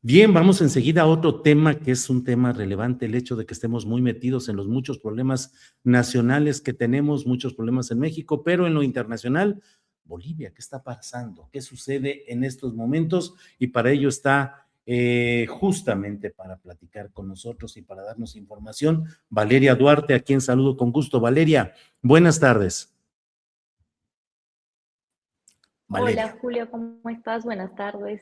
Bien, vamos enseguida a otro tema que es un tema relevante, el hecho de que estemos muy metidos en los muchos problemas nacionales que tenemos, muchos problemas en México, pero en lo internacional, Bolivia, ¿qué está pasando? ¿Qué sucede en estos momentos? Y para ello está justamente para platicar con nosotros y para darnos información, Valeria Duarte, a quien saludo con gusto. Valeria, buenas tardes. Hola Valeria. Julio, ¿cómo estás? Buenas tardes.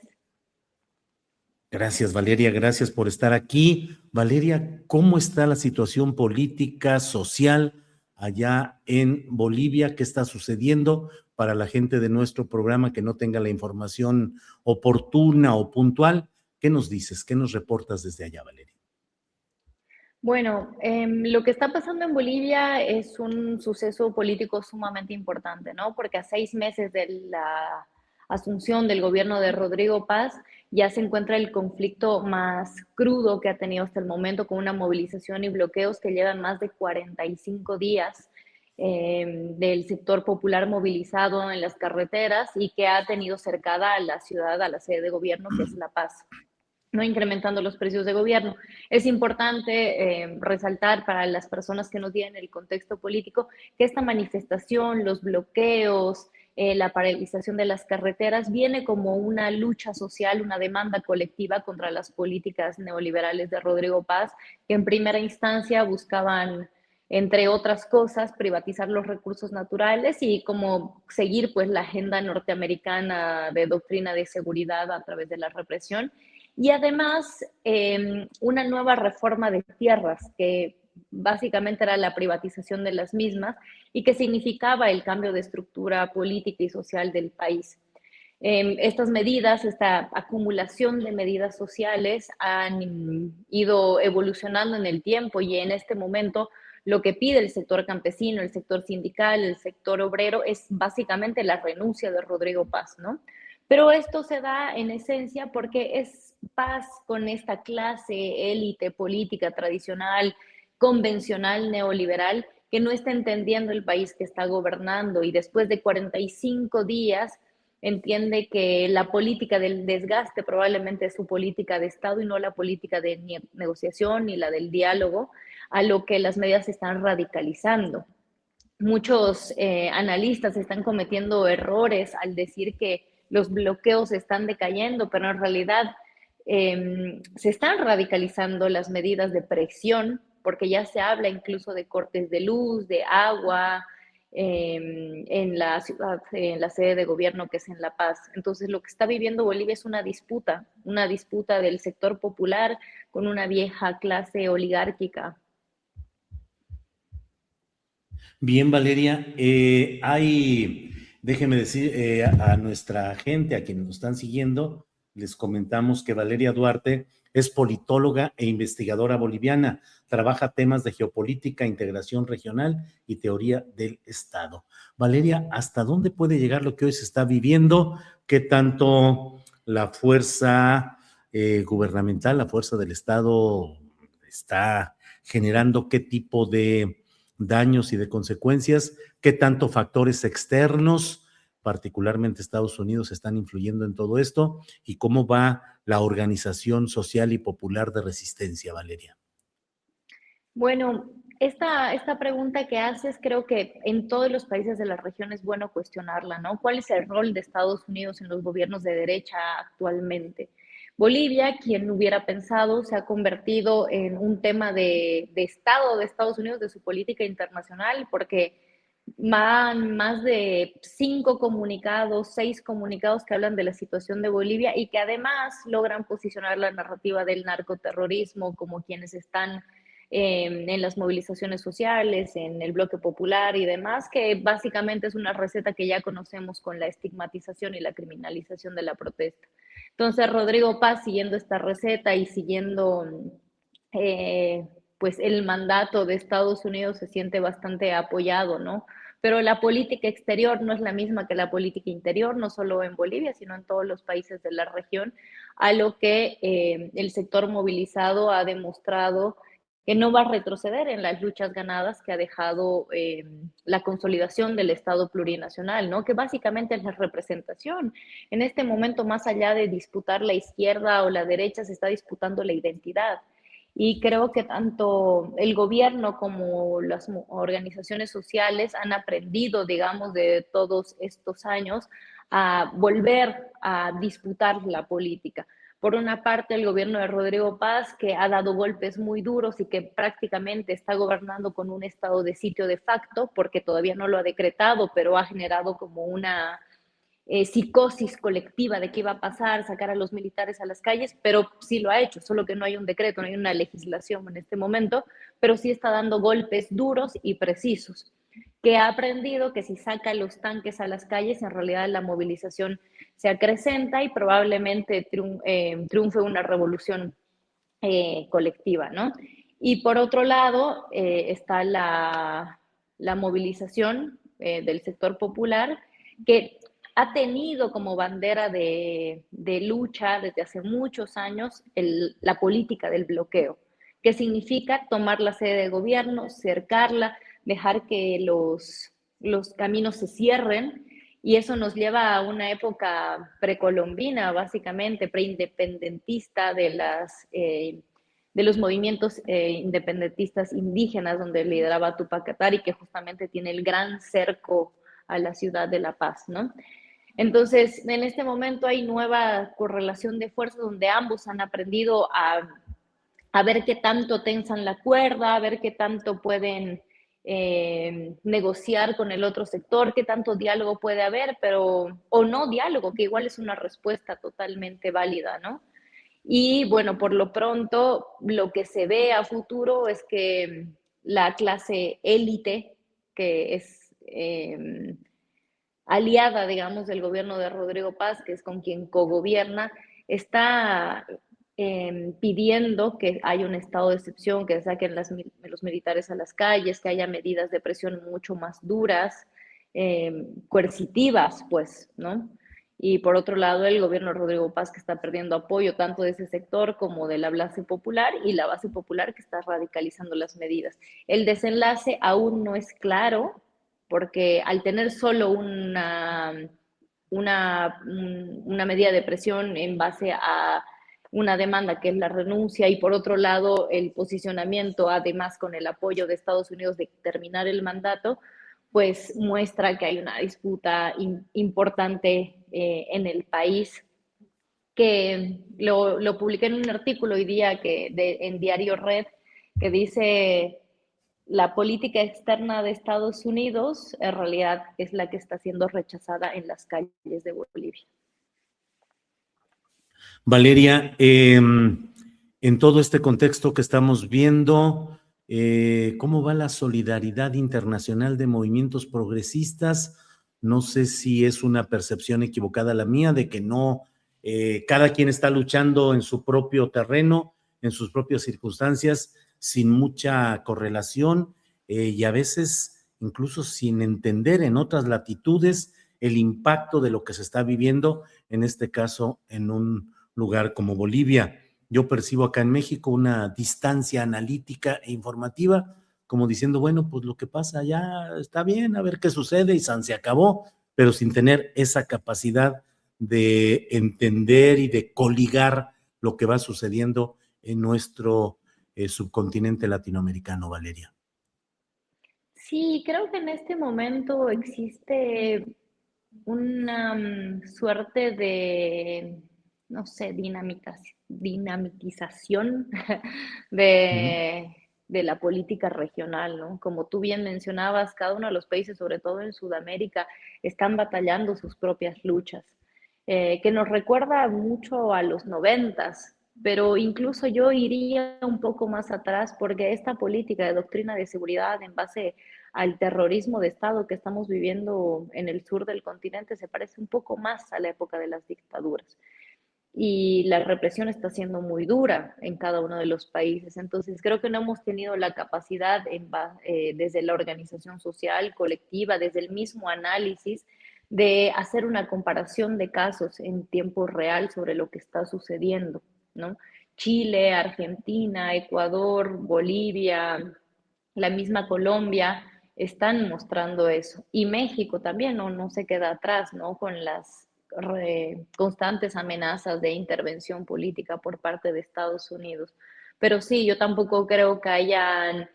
Gracias, Valeria, gracias por estar aquí. Valeria, ¿cómo está la situación política, social allá en Bolivia? ¿Qué está sucediendo para la gente de nuestro programa que no tenga la información oportuna o puntual? ¿Qué nos dices? ¿Qué nos reportas desde allá, Valeria? Bueno, lo que está pasando en Bolivia es un suceso político sumamente importante, ¿no? Porque a 6 meses de la asunción del gobierno de Rodrigo Paz ya se encuentra el conflicto más crudo que ha tenido hasta el momento, con una movilización y bloqueos que llevan más de 45 días del sector popular movilizado en las carreteras y que ha tenido cercada a la ciudad, a la sede de gobierno, que es La Paz, no incrementando los precios de gobierno. Es importante resaltar para las personas que no tienen el contexto político que esta manifestación, los bloqueos, la paralización de las carreteras viene como una lucha social, una demanda colectiva contra las políticas neoliberales de Rodrigo Paz, que en primera instancia buscaban, entre otras cosas, privatizar los recursos naturales y como seguir pues la agenda norteamericana de doctrina de seguridad a través de la represión. Y además, una nueva reforma de tierras que básicamente era la privatización de las mismas y que significaba el cambio de estructura política y social del país. Estas medidas, esta acumulación de medidas sociales han ido evolucionando en el tiempo y en este momento lo que pide el sector campesino, el sector sindical, el sector obrero es básicamente la renuncia de Rodrigo Paz, ¿no? Pero esto se da en esencia porque es Paz con esta clase élite política tradicional, convencional, neoliberal, que no está entendiendo el país que está gobernando y después de 45 días entiende que la política del desgaste probablemente es su política de Estado y no la política de negociación ni la del diálogo, a lo que las medidas se están radicalizando. Muchos analistas están cometiendo errores al decir que los bloqueos están decayendo, pero en realidad se están radicalizando las medidas de presión, porque ya se habla incluso de cortes de luz, de agua, en la ciudad, en la sede de gobierno que es en La Paz. Entonces, lo que está viviendo Bolivia es una disputa del sector popular con una vieja clase oligárquica. Bien, Valeria, déjeme decir a nuestra gente, a quienes nos están siguiendo, les comentamos que Valeria Duarte es politóloga e investigadora boliviana, trabaja temas de geopolítica, integración regional y teoría del Estado. Valeria, ¿hasta dónde puede llegar lo que hoy se está viviendo? ¿Qué tanto la fuerza gubernamental, la fuerza del Estado está generando qué tipo de daños y de consecuencias, qué tanto factores externos, particularmente Estados Unidos, están influyendo en todo esto y cómo va la organización social y popular de resistencia, Valeria? Bueno, esta pregunta que haces creo que en todos los países de la región es bueno cuestionarla, ¿no? ¿Cuál es el rol de Estados Unidos en los gobiernos de derecha actualmente? Bolivia, quien hubiera pensado, se ha convertido en un tema de Estado de Estados Unidos, de su política internacional, porque van más de 5 comunicados, 6 comunicados que hablan de la situación de Bolivia y que además logran posicionar la narrativa del narcoterrorismo como quienes están en las movilizaciones sociales, en el bloque popular y demás, que básicamente es una receta que ya conocemos con la estigmatización y la criminalización de la protesta. Entonces, Rodrigo Paz, siguiendo esta receta y siguiendo eh, pues el mandato de Estados Unidos, se siente bastante apoyado, ¿no? Pero la política exterior no es la misma que la política interior, no solo en Bolivia, sino en todos los países de la región, a lo que el sector movilizado ha demostrado que no va a retroceder en las luchas ganadas que ha dejado la consolidación del Estado plurinacional, ¿no? Que básicamente es la representación. En este momento, más allá de disputar la izquierda o la derecha, se está disputando la identidad. Y creo que tanto el gobierno como las organizaciones sociales han aprendido, digamos, de todos estos años a volver a disputar la política. Por una parte, el gobierno de Rodrigo Paz, que ha dado golpes muy duros y que prácticamente está gobernando con un estado de sitio de facto, porque todavía no lo ha decretado, pero ha generado como una psicosis colectiva de qué iba a pasar, sacar a los militares a las calles, pero sí lo ha hecho, solo que no hay un decreto, no hay una legislación en este momento, pero sí está dando golpes duros y precisos, que ha aprendido que si saca los tanques a las calles, en realidad la movilización se acrecenta y probablemente triunfe una revolución colectiva, ¿no? Y por otro lado está la movilización del sector popular, que ha tenido como bandera de lucha desde hace muchos años la política del bloqueo, que significa tomar la sede de gobierno, cercarla, dejar que los caminos se cierren, y eso nos lleva a una época precolombina, básicamente, preindependentista de los movimientos independentistas indígenas, donde lideraba Tupac Katari, que justamente tiene el gran cerco a la ciudad de La Paz, ¿no? Entonces, en este momento hay nueva correlación de fuerzas donde ambos han aprendido a ver qué tanto tensan la cuerda, a ver qué tanto pueden negociar con el otro sector, qué tanto diálogo puede haber, pero, o no diálogo, que igual es una respuesta totalmente válida, ¿no? Y bueno, por lo pronto, lo que se ve a futuro es que la clase élite, que es aliada, digamos, del gobierno de Rodrigo Paz, que es con quien cogobierna, está pidiendo que haya un estado de excepción, que saquen los militares a las calles, que haya medidas de presión mucho más duras, coercitivas, pues, ¿no? Y por otro lado, el gobierno de Rodrigo Paz, que está perdiendo apoyo tanto de ese sector como de la base popular, y la base popular que está radicalizando las medidas. El desenlace aún no es claro, porque al tener solo una medida de presión en base a una demanda que es la renuncia, y por otro lado el posicionamiento, además con el apoyo de Estados Unidos de terminar el mandato, pues muestra que hay una disputa importante en el país, que lo publiqué en un artículo hoy día en Diario Red, que dice: la política externa de Estados Unidos en realidad es la que está siendo rechazada en las calles de Bolivia. Valeria, en todo este contexto que estamos viendo, ¿cómo va la solidaridad internacional de movimientos progresistas? No sé si es una percepción equivocada la mía de que no, cada quien está luchando en su propio terreno, en sus propias circunstancias, sin mucha correlación y a veces incluso sin entender en otras latitudes el impacto de lo que se está viviendo, en este caso en un lugar como Bolivia. Yo percibo acá en México una distancia analítica e informativa, como diciendo, bueno, pues lo que pasa ya está bien, a ver qué sucede y se acabó, pero sin tener esa capacidad de entender y de coligar lo que va sucediendo en nuestro subcontinente latinoamericano, Valeria. Sí, creo que en este momento existe una suerte de, no sé, dinamitización Uh-huh. de la política regional, ¿no? Como tú bien mencionabas, cada uno de los países, sobre todo en Sudamérica, están batallando sus propias luchas, que nos recuerda mucho a los 90, pero incluso yo iría un poco más atrás, porque esta política de doctrina de seguridad en base al terrorismo de Estado que estamos viviendo en el sur del continente se parece un poco más a la época de las dictaduras. Y la represión está siendo muy dura en cada uno de los países. Entonces, creo que no hemos tenido la capacidad desde la organización social, colectiva, desde el mismo análisis, de hacer una comparación de casos en tiempo real sobre lo que está sucediendo, ¿no? Chile, Argentina, Ecuador, Bolivia, la misma Colombia, están mostrando eso. Y México también no se queda atrás, ¿no? Con las constantes amenazas de intervención política por parte de Estados Unidos. Pero sí, yo tampoco creo que hayan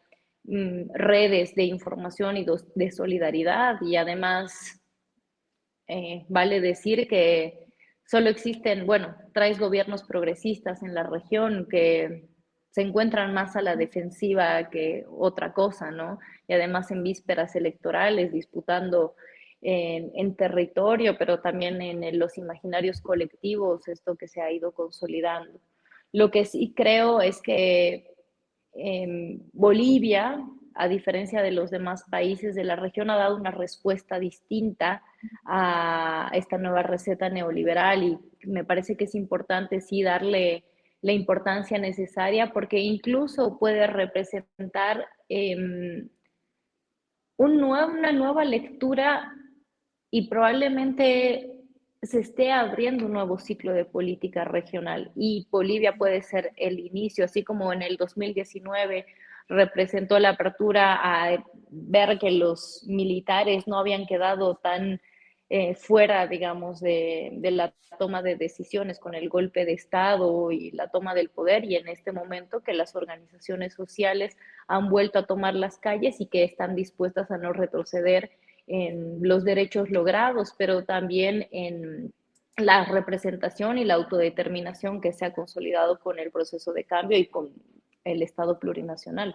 redes de información y de solidaridad, y además vale decir que solo existen, bueno, tres gobiernos progresistas en la región que se encuentran más a la defensiva que otra cosa, ¿no? Y además en vísperas electorales, disputando en territorio, pero también en los imaginarios colectivos, esto que se ha ido consolidando. Lo que sí creo es que Bolivia, a diferencia de los demás países de la región, ha dado una respuesta distinta a esta nueva receta neoliberal, y me parece que es importante sí darle la importancia necesaria, porque incluso puede representar una nueva lectura, y probablemente se esté abriendo un nuevo ciclo de política regional, y Bolivia puede ser el inicio, así como en el 2019 representó la apertura a ver que los militares no habían quedado tan fuera, digamos, de la toma de decisiones con el golpe de Estado y la toma del poder, y en este momento que las organizaciones sociales han vuelto a tomar las calles y que están dispuestas a no retroceder en los derechos logrados, pero también en la representación y la autodeterminación que se ha consolidado con el proceso de cambio y con el Estado plurinacional.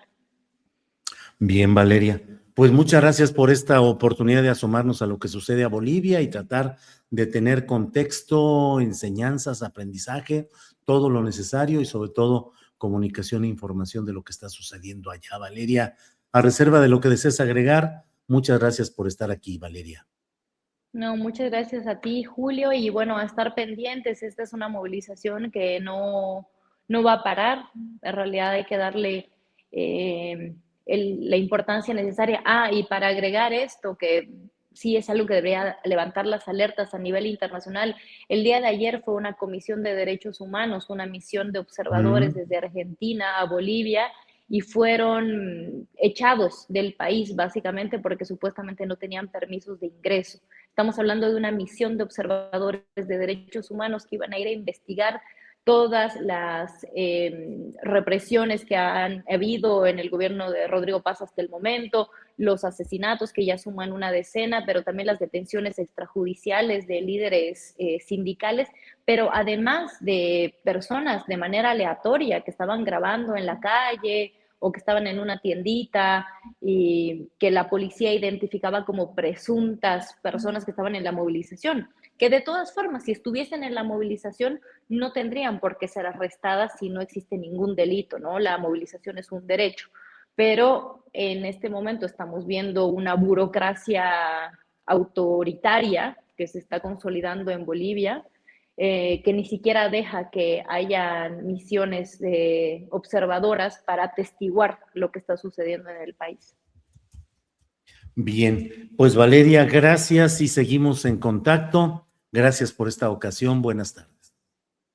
Bien, Valeria. Pues muchas gracias por esta oportunidad de asomarnos a lo que sucede a Bolivia y tratar de tener contexto, enseñanzas, aprendizaje, todo lo necesario y sobre todo comunicación e información de lo que está sucediendo allá, Valeria. A reserva de lo que desees agregar, muchas gracias por estar aquí, Valeria. No, muchas gracias a ti, Julio, y bueno, a estar pendientes. Esta es una movilización que no va a parar. En realidad hay que darle la importancia necesaria. Ah, y para agregar esto, que sí es algo que debería levantar las alertas a nivel internacional, el día de ayer fue una comisión de derechos humanos, una misión de observadores Mm, desde Argentina a Bolivia, y fueron echados del país básicamente porque supuestamente no tenían permisos de ingreso. Estamos hablando de una misión de observadores de derechos humanos que iban a ir a investigar todas las represiones que han habido en el gobierno de Rodrigo Paz hasta el momento, los asesinatos que ya suman una decena, pero también las detenciones extrajudiciales de líderes sindicales, pero además de personas de manera aleatoria que estaban grabando en la calle o que estaban en una tiendita y que la policía identificaba como presuntas personas que estaban en la movilización, que de todas formas, si estuviesen en la movilización, no tendrían por qué ser arrestadas si no existe ningún delito, ¿no? La movilización es un derecho, pero en este momento estamos viendo una burocracia autoritaria que se está consolidando en Bolivia, que ni siquiera deja que haya misiones observadoras para atestiguar lo que está sucediendo en el país. bien, pues Valeria, gracias y seguimos en contacto. Gracias por esta ocasión. Buenas tardes.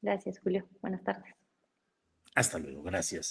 Gracias, Julio. Buenas tardes. Hasta luego. Gracias.